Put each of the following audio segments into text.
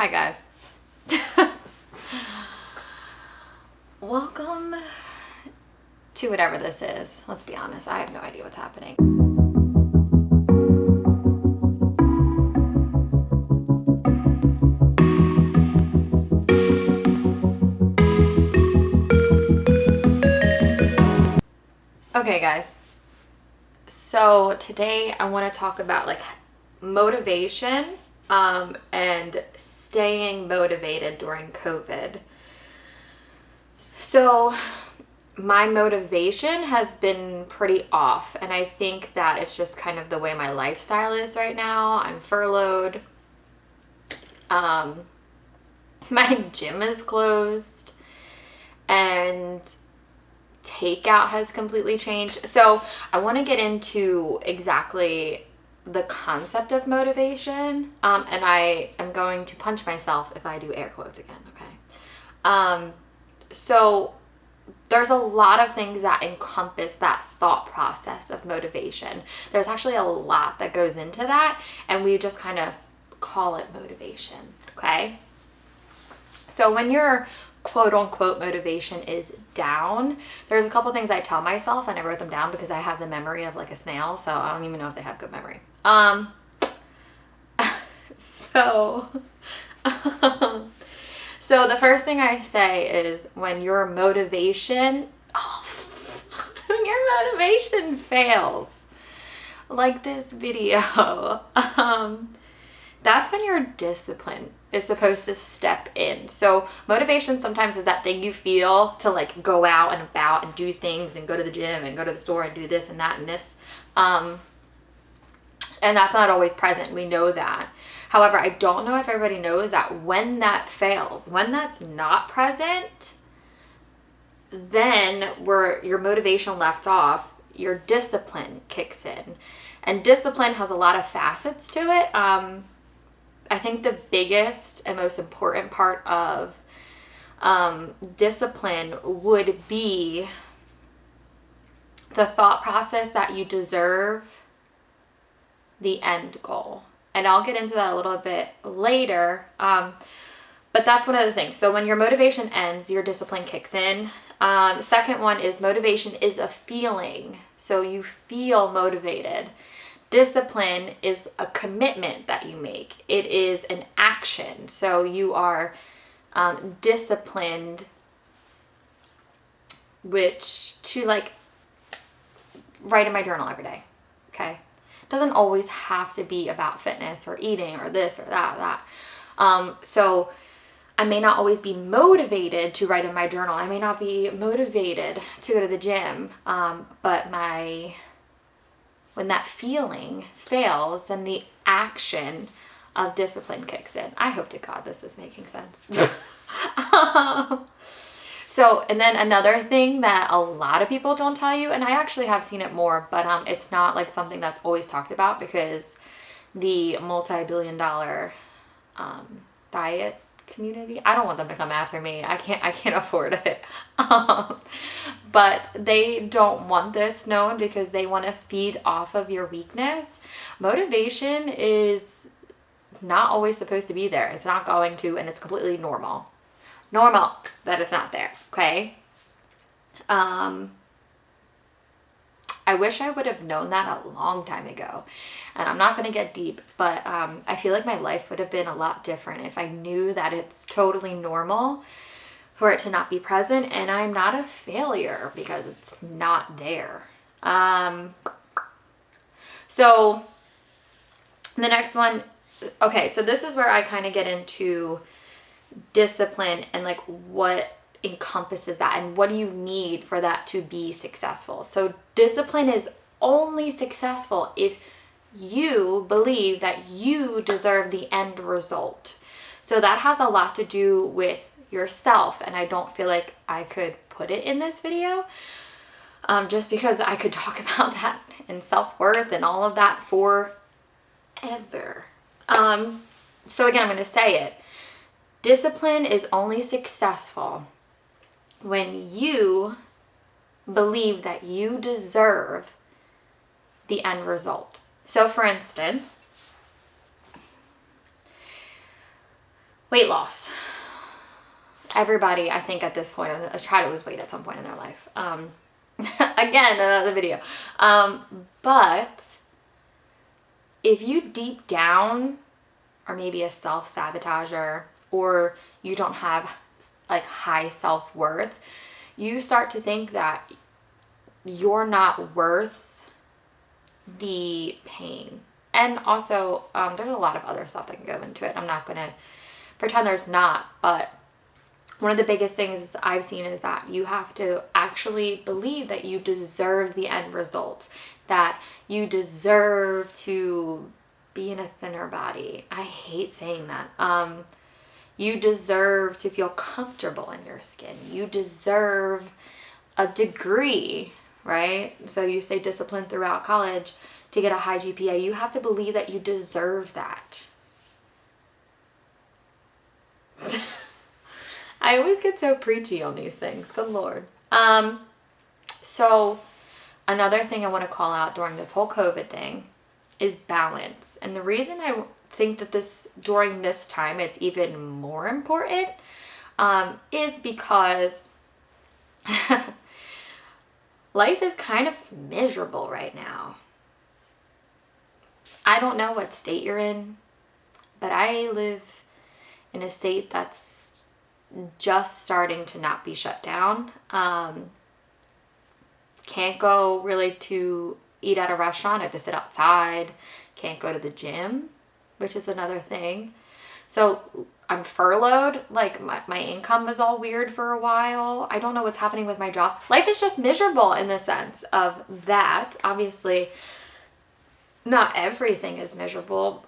Hi guys. Welcome to whatever this is. Let's be honest, I have no idea what's happening. Okay guys, so today I want to talk about like motivation and staying motivated during COVID. So my motivation has been pretty off, and I think that it's just kind of the way my lifestyle is right now. I'm furloughed. My gym is closed, and takeout has completely changed. So I want to get into exactly the concept of motivation, and I am going to punch myself if I do air quotes again, okay? So there's a lot of things that encompass that thought process of motivation. There's actually a lot that goes into that, and we just kind of call it motivation, okay? So when your quote unquote motivation is down, there's a couple things I tell myself, and I wrote them down because I have the memory of like a snail, so I don't even know if they have good memory. So the first thing I say is when your motivation, when your motivation fails, like this video, that's when your discipline is supposed to step in. So motivation sometimes is that thing you feel to like go out and about and do things and go to the gym and go to the store and do this and that and this. And that's not always present. We know that. However, I don't know if everybody knows that when that fails, when that's not present, then where your motivation left off, your discipline kicks in. And discipline has a lot of facets to it. I think the biggest and most important part of discipline would be the thought process that you deserve the end goal. And I'll get into that a little bit later. But that's one of the things. So when your motivation ends, your discipline kicks in. Second one is motivation is a feeling. So you feel motivated. Discipline is a commitment that you make. It is an action. So you are disciplined, which to like write in my journal every day. Okay. Doesn't always have to be about fitness or eating or this or that. So I may not always be motivated to write in my journal. I may not be motivated to go to the gym. But when that feeling fails, then the action of discipline kicks in. I hope to God this is making sense. So, and then another thing that a lot of people don't tell you, and I actually have seen it more, but it's not like something that's always talked about because the multi-billion-dollar diet community, I don't want them to come after me. I can't afford it. But they don't want this known because they want to feed off of your weakness. Motivation is not always supposed to be there. It's not going to, and it's completely normal that it's not there, okay? I wish I would have known that a long time ago. And I'm not going to get deep, but I feel like my life would have been a lot different if I knew that it's totally normal for it to not be present, and I'm not a failure because it's not there. So the next one, okay, so this is where I kind of get into discipline and like what encompasses that and what do you need for that to be successful. So discipline is only successful if you believe that you deserve the end result. So that has a lot to do with yourself, and I don't feel like I could put it in this video just because I could talk about that and self-worth and all of that forever. So again, I'm going to say it. Discipline is only successful when you believe that you deserve the end result. So for instance, Weight loss. Everybody, I think at this point, has tried to lose weight at some point in their life. Again, another video. But if you deep down are maybe a self-sabotager, or you don't have like high self-worth, you start to think that you're not worth the pain. And also, there's a lot of other stuff that can go into it. I'm not going to pretend there's not, but one of the biggest things I've seen is that you have to actually believe that you deserve the end result, that you deserve to be in a thinner body. I hate saying that. You deserve to feel comfortable in your skin. You deserve a degree, right? So you stay disciplined throughout college to get a high GPA. You have to believe that you deserve that. I always get so preachy on these things. Good Lord. So another thing I want to call out during this whole COVID thing is balance. And the reason I think that during this time it's even more important is because life is kind of miserable right now. I don't know what state you're in, but I live in a state that's just starting to not be shut down. Can't go really to eat at a restaurant. I have to sit outside. Can't go to the gym, which is another thing. So I'm furloughed. Like my income was all weird for a while. I don't know what's happening with my job. Life is just miserable in the sense of that. Obviously, not everything is miserable.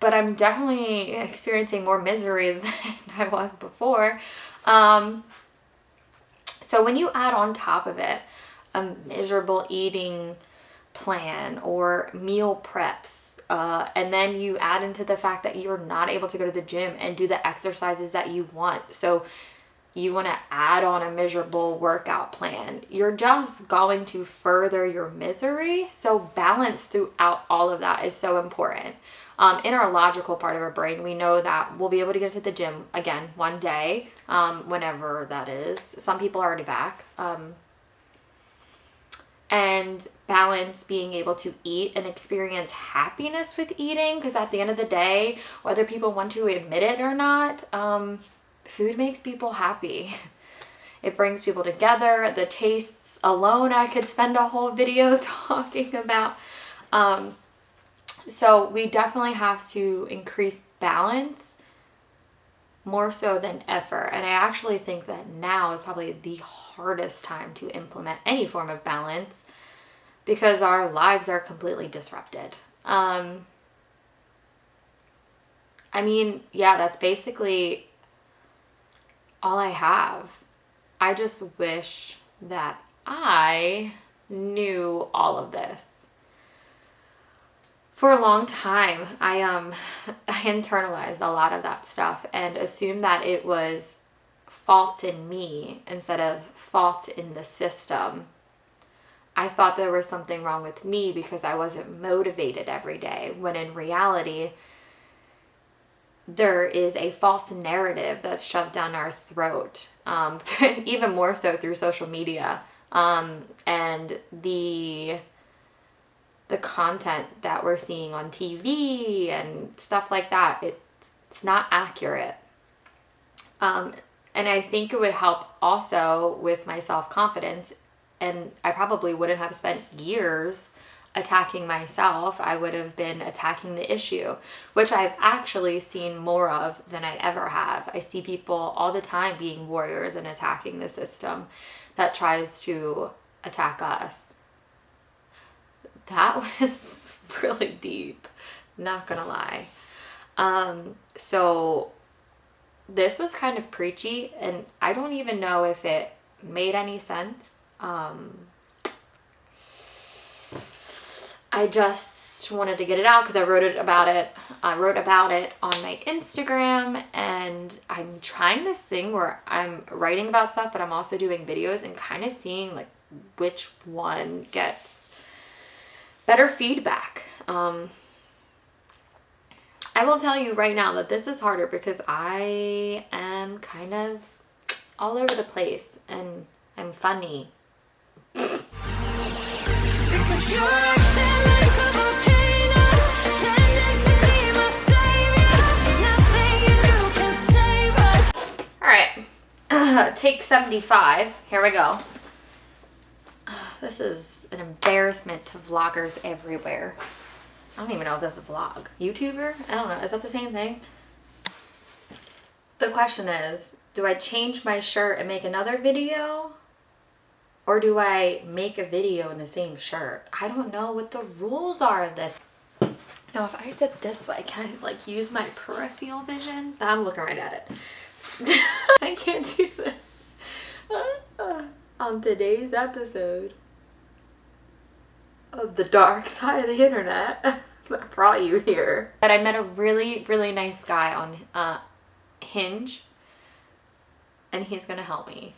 But I'm definitely experiencing more misery than I was before. So when you add on top of it a miserable eating plan or meal preps, and then you add into the fact that you're not able to go to the gym and do the exercises that you want. So you want to add on a miserable workout plan. You're just going to further your misery. So balance throughout all of that is so important. In our logical part of our brain, we know that we'll be able to get to the gym again one day, whenever that is. Some people are already back. And balance being able to eat and experience happiness with eating, because at the end of the day, whether people want to admit it or not, food makes people happy. It brings people together. The tastes alone, I could spend a whole video talking about. So we definitely have to increase balance more so than ever. And I actually think that now is probably the hardest time to implement any form of balance because our lives are completely disrupted. I mean, yeah, that's basically all I have. I just wish that I knew all of this. For a long time, I internalized a lot of that stuff and assumed that it was faults in me instead of faults in the system. I thought there was something wrong with me because I wasn't motivated every day, when in reality, there is a false narrative that's shoved down our throat, even more so through social media, and the content that we're seeing on TV and stuff like that. It's not accurate. And I think it would help also with my self-confidence, and I probably wouldn't have spent years attacking myself. I would have been attacking the issue, which I've actually seen more of than I ever have. I see people all the time being warriors and attacking the system that tries to attack us. That was really deep, not gonna lie. So this was kind of preachy, and I don't even know if it made any sense. I just wanted to get it out because I wrote about it on my Instagram, and I'm trying this thing where I'm writing about stuff, but I'm also doing videos and kind of seeing like which one gets better feedback. I I will tell you right now that this is harder because I am kind of all over the place and I'm funny. Because you're acting like a volcano, tending to be my savior. Nothing you do can save us. All right, take 75. Here we go. This is an embarrassment to vloggers everywhere. I don't even know if this is a vlog. YouTuber? I don't know. Is that the same thing? The question is, do I change my shirt and make another video? Or do I make a video in the same shirt? I don't know what the rules are of this. Now, if I sit this way, can I like use my peripheral vision? I'm looking right at it. I can't do this. On today's episode of the dark side of the internet, I brought you here. But I met a really, really nice guy on Hinge, and he's gonna help me.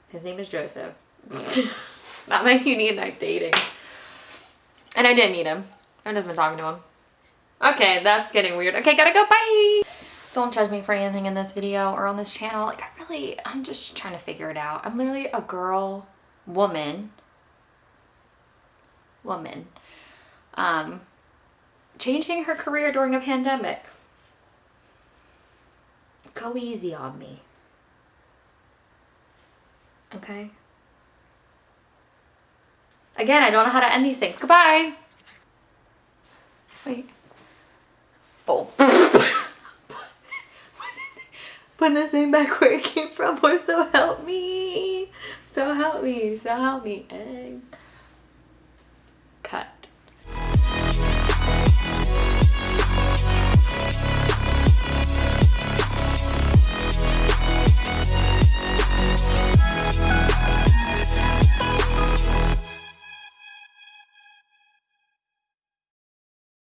His name is Joseph. Not like you need like dating. And I did meet him. I've just been talking to him. Okay, that's getting weird. Okay, gotta go, bye! Don't judge me for anything in this video or on this channel. Like, I'm just trying to figure it out. I'm literally a girl, woman, changing her career during a pandemic. Go easy on me. Okay? Again, I don't know how to end these things. Goodbye. Wait. Oh. Put this thing back where it came from. So help me. So help me. So help me. Egg.